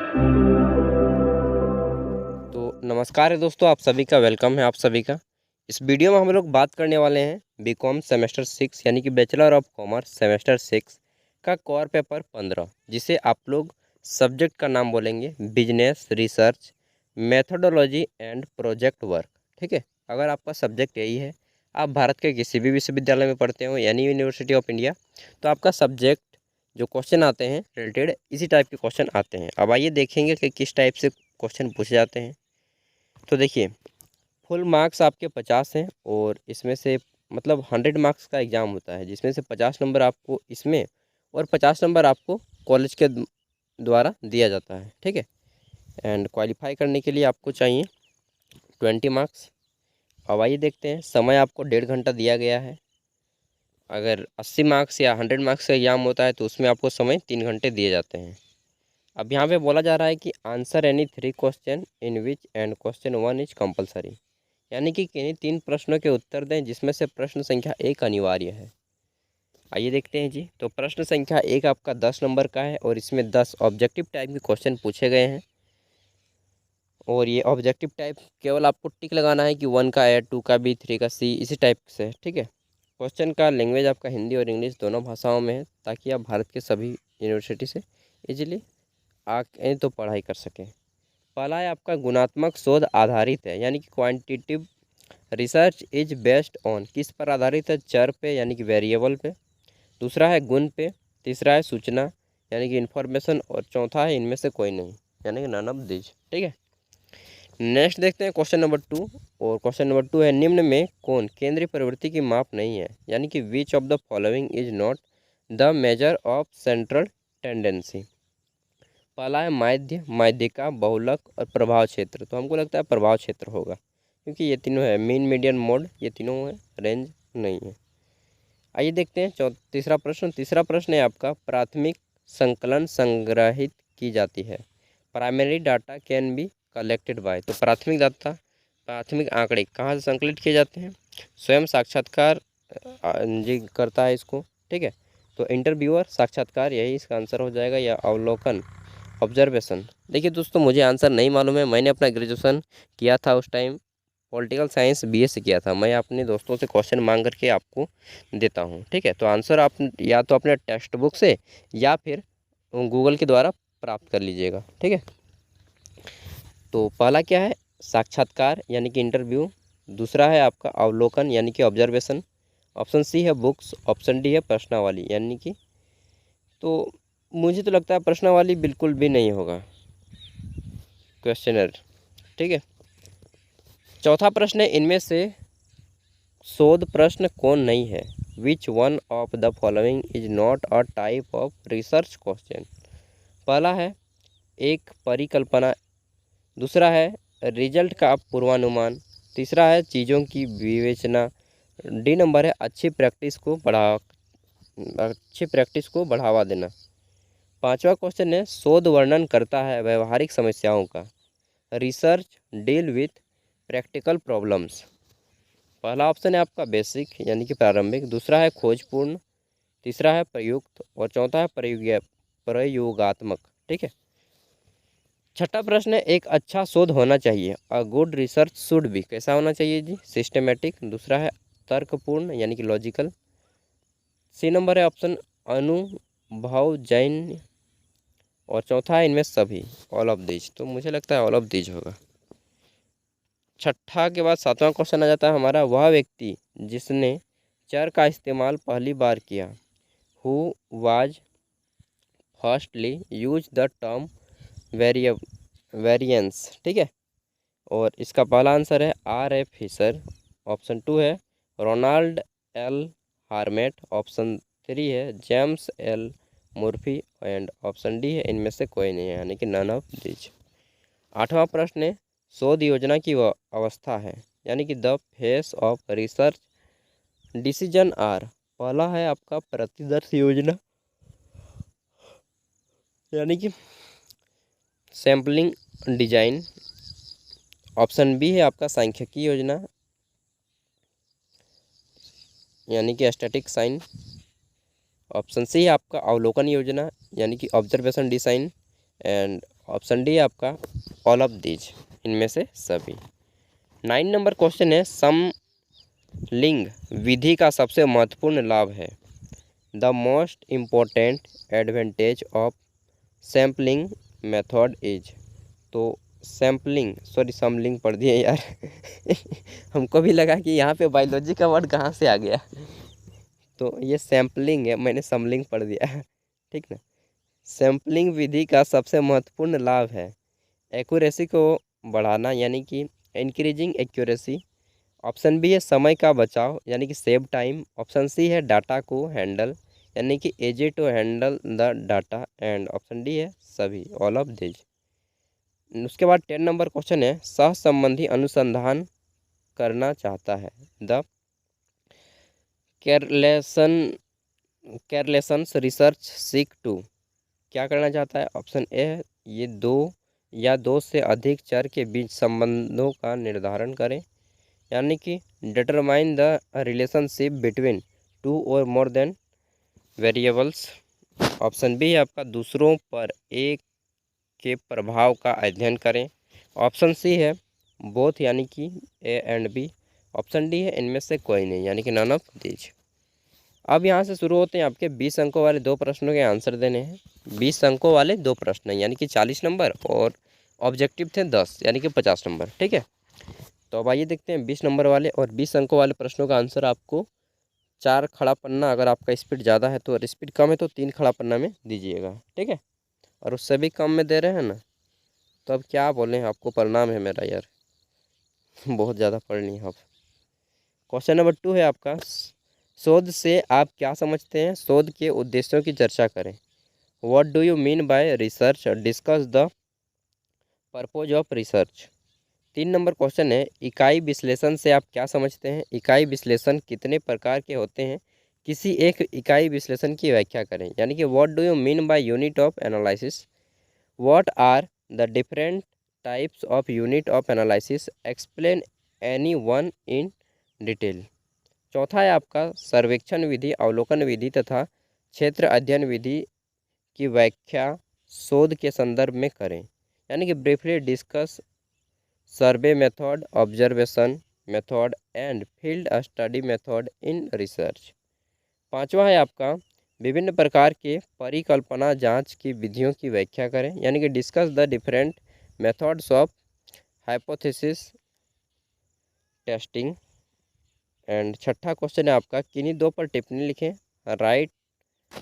तो नमस्कार है दोस्तों, आप सभी का वेलकम है आप सभी का। इस वीडियो में हम लोग बात करने वाले हैं बीकॉम सेमेस्टर 6 यानी कि बैचलर ऑफ कॉमर्स सेमेस्टर 6 का कोर पेपर 15, जिसे आप लोग सब्जेक्ट का नाम बोलेंगे business research methodology and project work. ठीक है, अगर आपका सब्जेक्ट यही है, आप भारत के किसी भी विश्वविद्यालय में पढ़ते हो यानी यूनिवर्सिटी ऑफ इंडिया, तो आपका सब्जेक्ट जो क्वेश्चन आते हैं रिलेटेड इसी टाइप के क्वेश्चन आते हैं। अब आइए देखेंगे कि किस टाइप से क्वेश्चन पूछे जाते हैं। तो देखिए, फुल मार्क्स आपके 50 हैं और इसमें से मतलब 100 मार्क्स का एग्ज़ाम होता है, जिसमें से 50 नंबर आपको इसमें और 50 नंबर आपको कॉलेज के द्वारा दिया जाता है। ठीक है, एंड क्वालिफाई करने के लिए आपको चाहिए 20 मार्क्स। अब आइए देखते हैं, समय आपको 1.5 घंटा दिया गया है। अगर 80 मार्क्स या 100 मार्क्स का एग्ज़ाम होता है तो उसमें आपको समय 3 घंटे दिए जाते हैं। अब यहाँ पे बोला जा रहा है कि answer any 3 question in which and question 1 is compulsory, यानी कि किन्हीं 3 प्रश्नों के उत्तर दें जिसमें से प्रश्न संख्या 1 अनिवार्य है। आइए देखते हैं जी। तो प्रश्न संख्या 1 आपका 10 नंबर का है और इसमें 10 ऑब्जेक्टिव टाइप के क्वेश्चन पूछे गए हैं। और ये ऑब्जेक्टिव टाइप केवल आपको टिक लगाना है कि 1 का ए, 2 का बी, 3 का सी, इसी टाइप से। ठीक है, क्वेश्चन का लैंग्वेज आपका हिंदी और इंग्लिश दोनों भाषाओं में है, ताकि आप भारत के सभी यूनिवर्सिटी से इजीली आके तो पढ़ाई कर सकें। पहला है आपका गुणात्मक शोध आधारित है, यानी कि quantitative research is based on, किस पर आधारित है? चर पे यानी कि वेरिएबल पे। दूसरा है गुण पे। तीसरा है सूचना यानी कि इन्फॉर्मेशन। और चौथा है इनमें से कोई नहीं, यानी कि नन ऑफ दिस। ठीक है, नेक्स्ट देखते हैं क्वेश्चन नंबर 2। और क्वेश्चन नंबर 2 है, निम्न में कौन केंद्रीय प्रवृत्ति की माप नहीं है? यानी कि which of the following is not the measure of central tendency. पहला है माध्य, माध्यिका, बहुलक और प्रभाव क्षेत्र। तो हमको लगता है प्रभाव क्षेत्र होगा, क्योंकि ये तीनों है, मीन मीडियन मोड, ये तीनों है, रेंज नहीं है। आइए देखते हैं तीसरा प्रश्न। तीसरा प्रश्न है आपका, प्राथमिक संकलन संग्रहित की जाती है। Primary data can be collected by. तो प्राथमिक डाटा, प्राथमिक आंकड़े कहाँ से संकलित किए जाते हैं? स्वयं साक्षात्कार जी करता है इसको। ठीक है, तो इंटरव्यूअर, साक्षात्कार, यही इसका आंसर हो जाएगा, या अवलोकन, ऑब्जर्वेशन। देखिए दोस्तों, मुझे आंसर नहीं मालूम है, मैंने अपना ग्रेजुएशन किया था उस टाइम, पॉलिटिकल साइंस बीए से किया था। मैं अपने दोस्तों से क्वेश्चन मांग करके आपको देता हूँ। ठीक है, तो आंसर आप या तो अपने टेक्स्ट बुक से या फिर गूगल के द्वारा प्राप्त कर लीजिएगा। ठीक है, तो पहला क्या है? साक्षात्कार यानी कि इंटरव्यू। दूसरा है आपका अवलोकन यानी कि ऑब्जर्वेशन। ऑप्शन सी है बुक्स। ऑप्शन डी है प्रश्नावली, यानी कि, तो मुझे तो लगता है प्रश्नावली बिल्कुल भी नहीं होगा, क्वेश्चनर। ठीक है, चौथा प्रश्न है, इनमें से शोध प्रश्न कौन नहीं है? Which one of the following is not a type of research question. पहला है एक परिकल्पना। दूसरा है रिजल्ट का पूर्वानुमान। तीसरा है चीज़ों की विवेचना। डी नंबर है अच्छी प्रैक्टिस को बढ़ावा देना। पांचवा क्वेश्चन है, शोध वर्णन करता है व्यवहारिक समस्याओं का। Research deal with practical problems. पहला ऑप्शन है आपका बेसिक यानी कि प्रारंभिक। दूसरा है खोजपूर्ण। तीसरा है प्रयुक्त और चौथा है प्रयोगात्मक। ठीक है, छठा प्रश्न है, एक अच्छा शोध होना चाहिए। A good research should be, कैसा होना चाहिए जी? सिस्टमेटिक। दूसरा है तर्कपूर्ण यानी कि लॉजिकल। सी नंबर है ऑप्शन अनुभवजन्य। और चौथा है इनमें सभी, ऑल ऑफ दीज। तो मुझे लगता है ऑल ऑफ दीज होगा। छठा के बाद सातवां क्वेश्चन आ जाता है हमारा, वह व्यक्ति जिसने चर का इस्तेमाल पहली बार किया। Who was firstly use the term variance. ठीक है, और इसका पहला आंसर है आर ए फिशर। ऑप्शन 2 है रोनाल्ड एल हार्मेट। ऑप्शन 3 है James L Murphy. And option D है इनमें से कोई नहीं है, यानी कि नन ऑफ दिस। आठवां प्रश्न है, शोध योजना की वह अवस्था है, यानी कि the phase of research decision are. पहला है आपका प्रतिदर्श योजना, यानी कि सैम्पलिंग डिजाइन। ऑप्शन बी है आपका सांख्यिकी योजना, यानी कि स्टैटिक साइन। ऑप्शन सी है आपका अवलोकन योजना, यानी कि observation design. And option D आपका ऑल ऑफ दीज, इनमें से सभी। 9 नंबर क्वेश्चन है, समलिंग विधि का सबसे महत्वपूर्ण लाभ है। The most important advantage of sampling method is. तो समलिंग पढ़ दिए यार हमको भी लगा कि यहाँ पे बायोलॉजी का वर्ड कहाँ से आ गया तो ये सैम्पलिंग है, मैंने समलिंग पढ़ दिया ठीक ना। सैम्पलिंग विधि का सबसे महत्वपूर्ण लाभ है एक्यूरेसी को बढ़ाना, यानी कि इंक्रीजिंग एक्यूरेसी। ऑप्शन बी है समय का बचाव, यानी कि सेव टाइम। ऑप्शन सी है डाटा को हैंडल, यानी कि easy to handle the data. And option D है सभी, ऑल ऑफ दिस। उसके बाद 10 नंबर क्वेश्चन है, सह संबंधी अनुसंधान करना चाहता है। द केरलेसन्स रिसर्च सीक टू, क्या करना चाहता है। ऑप्शन ए है ये दो या दो से अधिक चर के बीच संबंधों का निर्धारण करें, यानी कि determine the relationship between two और more than variables. Option B है आपका दूसरों पर एक के प्रभाव का अध्ययन करें। ऑप्शन सी है बोथ, यानी कि A and B. Option D है इनमें से कोई नहीं, यानी कि नन ऑफ दीज। अब यहाँ से शुरू होते हैं आपके 20 अंकों वाले दो प्रश्नों के आंसर देने हैं। 20 अंकों वाले दो प्रश्न यानी कि 40 नंबर, और ऑब्जेक्टिव थे 10 यानी कि 50 नंबर, ठीक है। तो अब आइए देखते हैं 20 नंबर वाले और 20 अंकों वाले प्रश्नों का आंसर आपको 4 खड़ा पन्ना, अगर आपका स्पीड ज़्यादा है तो, और स्पीड कम है तो 3 खड़ा पन्ना में दीजिएगा, ठीक है। और उससे भी कम में दे रहे हैं ना, तो अब क्या बोलें, आपको प्रणाम है मेरा यार बहुत ज़्यादा पढ़ ली आप। क्वेश्चन नंबर 2 है आपका, शोध से आप क्या समझते हैं, शोध के उद्देश्यों की चर्चा करें। What do you mean bye research, discuss the purpose of research. 3 number question है, इकाई विश्लेषण से आप क्या समझते हैं, इकाई विश्लेषण कितने प्रकार के होते हैं, किसी एक इकाई विश्लेषण की व्याख्या करें, यानी कि what do you mean by unit of analysis. What are the different types of unit of analysis, explain any one in detail. चौथा है आपका, सर्वेक्षण विधि, अवलोकन विधि तथा क्षेत्र अध्ययन विधि की व्याख्या शोध के संदर्भ में करें, यानी कि briefly discuss survey method, observation method and field study method in research. पांचवा है आपका, विभिन्न प्रकार के परिकल्पना जांच की विधियों की व्याख्या करें, यानी कि discuss the different methods of hypothesis testing. And छठा क्वेश्चन है आपका, किन्हीं दो पर टिप्पणी लिखें, right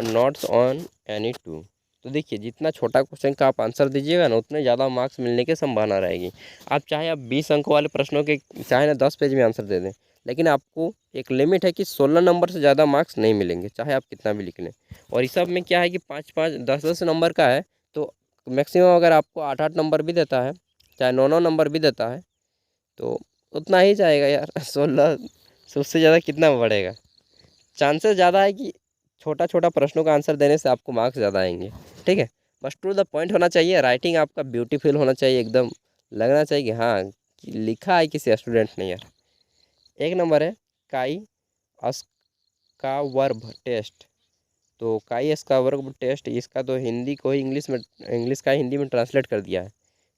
notes on any two. तो देखिए जितना छोटा क्वेश्चन का आप आंसर दीजिएगा ना, उतने ज़्यादा मार्क्स मिलने की संभावना रहेगी। आप 20 अंकों वाले प्रश्नों के चाहे ना 10 पेज में आंसर दे दें, लेकिन आपको एक लिमिट है कि 16 नंबर से ज़्यादा मार्क्स नहीं मिलेंगे, चाहे आप कितना भी लिख लें। और इस सब में क्या है कि 5-5, 10-10 नंबर का है, तो मैक्सिमम अगर आपको 8-8 नंबर भी देता है, चाहे 9-9 नंबर भी देता है, तो उतना ही जाएगा यार 16 से उससे ज़्यादा कितना बढ़ेगा। चांसेस ज़्यादा है कि छोटा छोटा प्रश्नों का आंसर देने से आपको मार्क्स ज़्यादा आएंगे, ठीक है। बस टू द पॉइंट होना चाहिए, राइटिंग आपका ब्यूटीफुल होना चाहिए, एकदम लगना चाहिए कि हाँ कि लिखा है किसी स्टूडेंट ने यार। 1 नंबर है काई स्कावर्ब टेस्ट। तो काई स्कावर्ब टेस्ट, इसका तो हिंदी को ही इंग्लिश का हिंदी में ट्रांसलेट कर दिया है।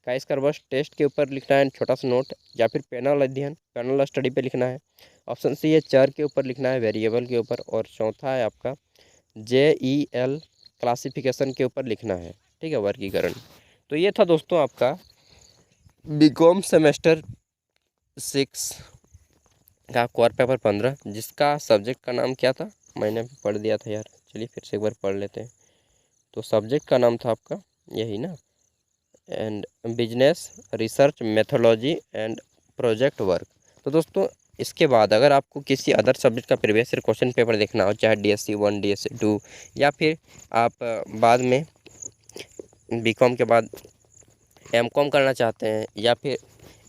काई स्कावर्ब टेस्ट के ऊपर लिखना है छोटा सा नोट, या फिर पैनल अध्ययन, पैनल स्टडी पे लिखना है। ऑप्शन सी है चर के ऊपर लिखना है, वेरिएबल के ऊपर। और चौथा है आपका JEL क्लासिफिकेशन के ऊपर लिखना है, ठीक है, वर्गीकरण। तो ये था दोस्तों आपका बीकॉम सेमेस्टर 6 का कोर पेपर 15, जिसका सब्जेक्ट का नाम क्या था, मैंने पढ़ दिया था यार, चलिए फिर से एक बार पढ़ लेते हैं। तो सब्जेक्ट का नाम था आपका यही ना, and business research methodology and project work. तो दोस्तों इसके बाद अगर आपको किसी अदर सब्जेक्ट का प्रीवियस ईयर क्वेश्चन पेपर देखना हो, चाहे DSC 1 DSC 2, या फिर आप बाद में बीकॉम के बाद MCOM करना चाहते हैं या फिर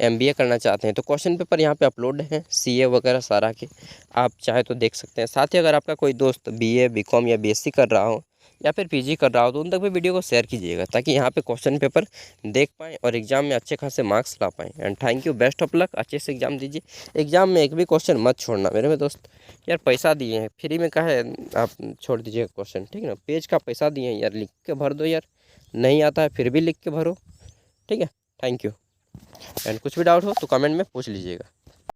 MBA करना चाहते हैं, तो क्वेश्चन पेपर यहाँ पे अपलोड हैं CA वगैरह सारा के, आप चाहे तो देख सकते हैं। साथ ही अगर आपका कोई दोस्त BA BCOM या BSc कर रहा हो या फिर PG कर रहा हो, तो उन तक भी वीडियो को शेयर कीजिएगा, ताकि यहाँ पे क्वेश्चन पेपर देख पाएँ और एग्जाम में अच्छे खासे मार्क्स ला पाएँ। And thank you, best of luck, अच्छे से एग्जाम दीजिए। एग्जाम में एक भी क्वेश्चन मत छोड़ना मेरे में दोस्त, यार पैसा दिए हैं फ्री में, कहा है आप छोड़ दीजिएगा क्वेश्चन, ठीक है ना। पेज का पैसा दिए हैं यार, लिख के भर दो यार, नहीं आता है फिर भी लिख के भरो। ठीक है, थैंक यू। एंड कुछ भी डाउट हो तो कमेंट में पूछ लीजिएगा।